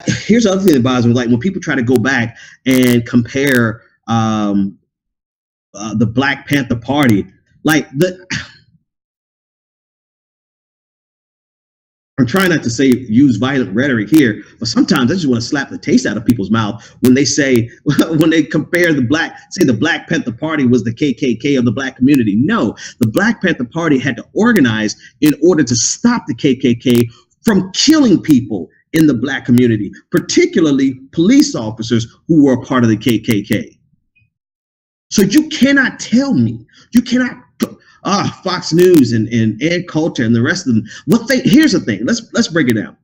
Here's the other thing that bothers me, like when people try to go back and compare the Black Panther Party, like I'm trying not to use violent rhetoric here, but sometimes I just want to slap the taste out of people's mouth when they say, when they compare the Black Panther Party was the KKK of the Black community. No, the Black Panther Party had to organize in order to stop the KKK from killing people in the Black community, particularly police officers who were a part of the KKK. So you cannot tell me, you cannot, Fox News and Ed Culture and the rest of them, here's the thing, let's break it down.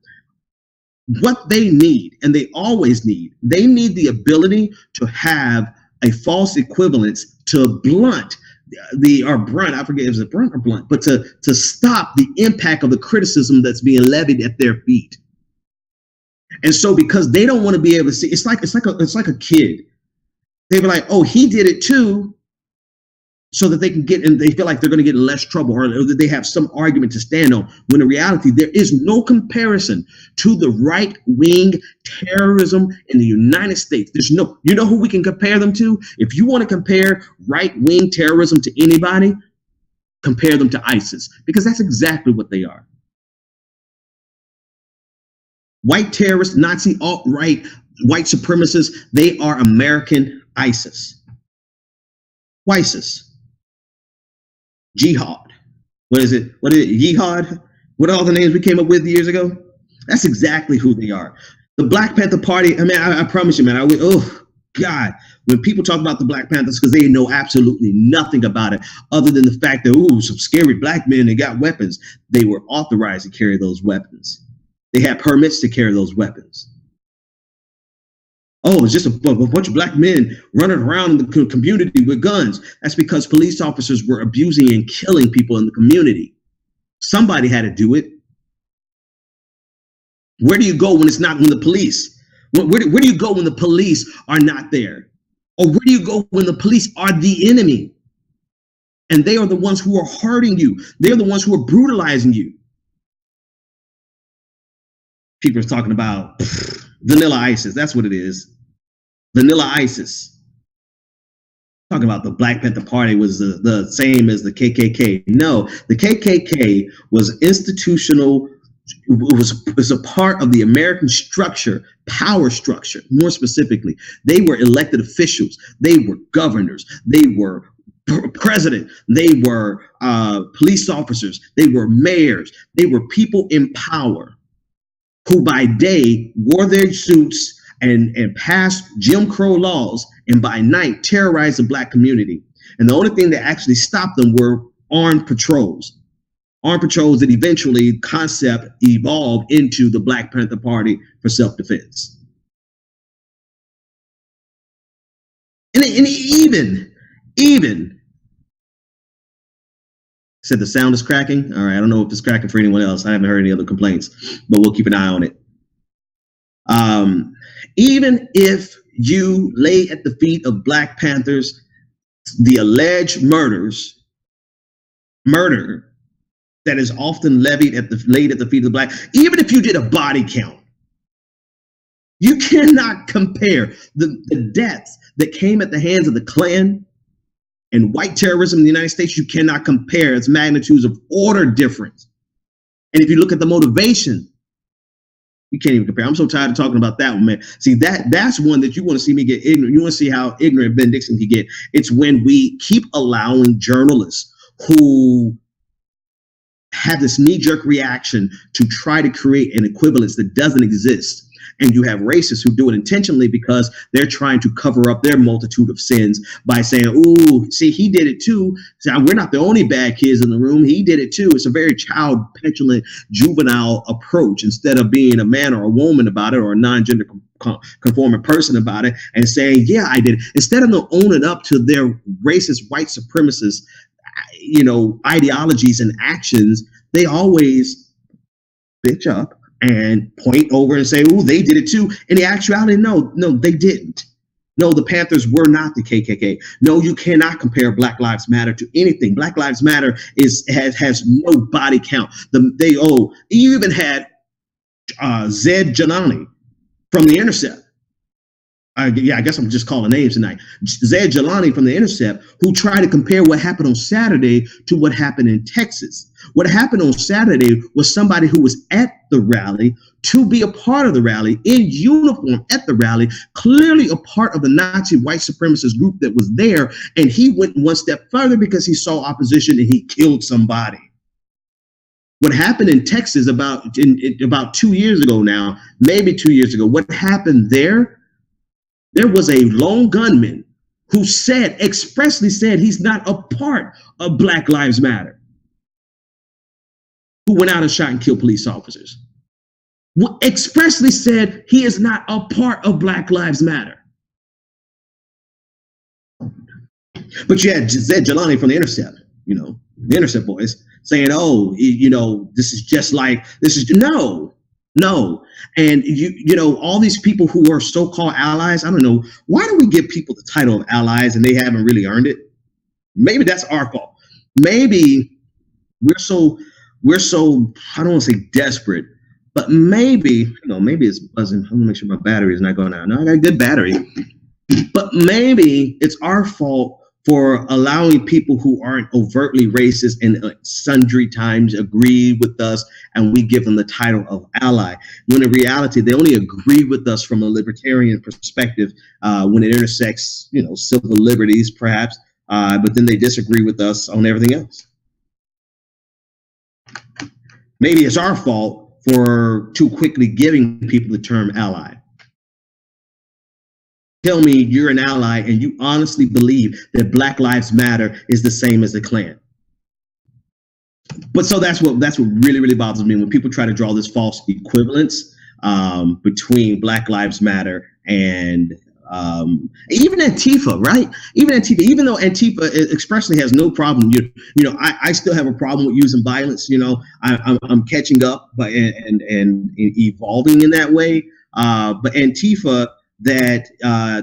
What they need, and they always need, they need the ability to have a false equivalence to blunt I forget if it's brunt or blunt, but to stop the impact of the criticism that's being levied at their feet. And so because they don't want to be able to see, it's like a kid. They were like, oh, he did it too, so that they can get, and they feel like they're going to get in less trouble, or that they have some argument to stand on, when in reality, there is no comparison to the right-wing terrorism in the United States. You know who we can compare them to? If you want to compare right-wing terrorism to anybody, compare them to ISIS, because that's exactly what they are. White terrorists, Nazi, alt-right, white supremacists, they are American ISIS. ISIS. Jihad. What is it? Jihad? What are all the names we came up with years ago? That's exactly who they are. The Black Panther Party, I mean, I promise you, man, oh, God, when people talk about the Black Panthers, because they know absolutely nothing about it, other than the fact that, ooh, some scary black men, they got weapons. They were authorized to carry those weapons. They had permits to carry those weapons. Oh, it's just a bunch of black men running around in the community with guns. That's because police officers were abusing and killing people in the community. Somebody had to do it. Where do you go when it's not when the police? Where do you go when the police are not there? Or where do you go when the police are the enemy? And they are the ones who are hurting you. They're the ones who are brutalizing you. People are talking about vanilla ISIS. That's what it is. Vanilla ISIS. Talking about the Black Panther Party was the same as the KKK. No, the KKK was institutional. It was a part of the American structure, power structure, more specifically. They were elected officials. They were governors. They were president. They were police officers. They were mayors. They were people in power who by day wore their suits and passed Jim Crow laws, and by night terrorized the black community. And the only thing that actually stopped them were armed patrols. Armed patrols that eventually concept evolved into the Black Panther Party for self-defense. And even said the sound is cracking. All right, I don't know if it's cracking for anyone else. I haven't heard any other complaints, but we'll keep an eye on it. Even if you lay at the feet of Black Panthers the alleged murder that is often laid at the feet of the black, even if you did a body count, you cannot compare the deaths that came at the hands of the Klan and white terrorism in the United States. You cannot compare its magnitudes of order difference. And if you look at the motivation, you can't even compare. I'm so tired of talking about that one, man. See, that's one that you want to see me get ignorant. You want to see how ignorant Ben Dixon can get. It's when we keep allowing journalists who have this knee-jerk reaction to try to create an equivalence that doesn't exist. And you have racists who do it intentionally because they're trying to cover up their multitude of sins by saying, ooh, see, he did it too. So we're not the only bad kids in the room. He did it too. It's a very child, petulant, juvenile approach, instead of being a man or a woman about it, or a non-gender conforming person about it, and saying, yeah, I did it. Instead of them owning up to their racist, white supremacist, ideologies and actions, they always bitch up and point over and say, oh, they did it too. In the actuality, no, they didn't. No, the Panthers were not the KKK. No, you cannot compare Black Lives Matter to anything. Black Lives Matter has no body count. You even had Zed Janani, from The Intercept. I guess I'm just calling names tonight. Zaid Jilani from The Intercept, who tried to compare what happened on Saturday to what happened in Texas. What happened on Saturday was somebody who was at the rally to be a part of the rally, in uniform at the rally, clearly a part of the Nazi white supremacist group that was there. And he went one step further because he saw opposition and he killed somebody. What happened in Texas about 2 years ago now, maybe 2 years ago, what happened there was a lone gunman who expressly said he's not a part of Black Lives Matter, who went out and shot and killed police officers. Expressly said he is not a part of Black Lives Matter. But you had Zaid Jilani from The Intercept, The Intercept boys, saying, oh, this is no. And all these people who are so-called allies, I don't know, why do we give people the title of allies and they haven't really earned it? Maybe that's our fault. Maybe we're so, I don't want to say desperate, but maybe it's buzzing. I'm gonna make sure my battery is not going out. No, I got a good battery. But maybe it's our fault for allowing people who aren't overtly racist and sundry times agree with us, and we give them the title of ally, when in reality they only agree with us from a libertarian perspective when it intersects civil liberties perhaps, but then they disagree with us on everything else. Maybe it's our fault for too quickly giving people the term ally. Tell me you're an ally and you honestly believe that Black Lives Matter is the same as the Klan. But so that's what really, really bothers me when people try to draw this false equivalence between Black Lives Matter and even Antifa, right? Even though Antifa expressly has no problem, I still have a problem with using violence. I'm catching up, and evolving in that way. But Antifa, that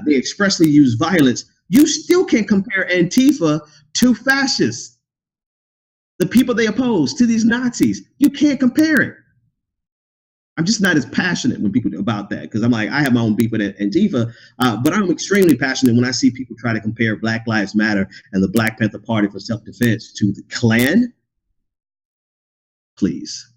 they expressly use violence, you still can't compare Antifa to fascists, the people they oppose, to these Nazis. You can't compare it. I'm just not as passionate when people about that, because I'm like, I have my own beef with Antifa, but I'm extremely passionate when I see people try to compare Black Lives Matter and the Black Panther Party for self-defense to the Klan. Please.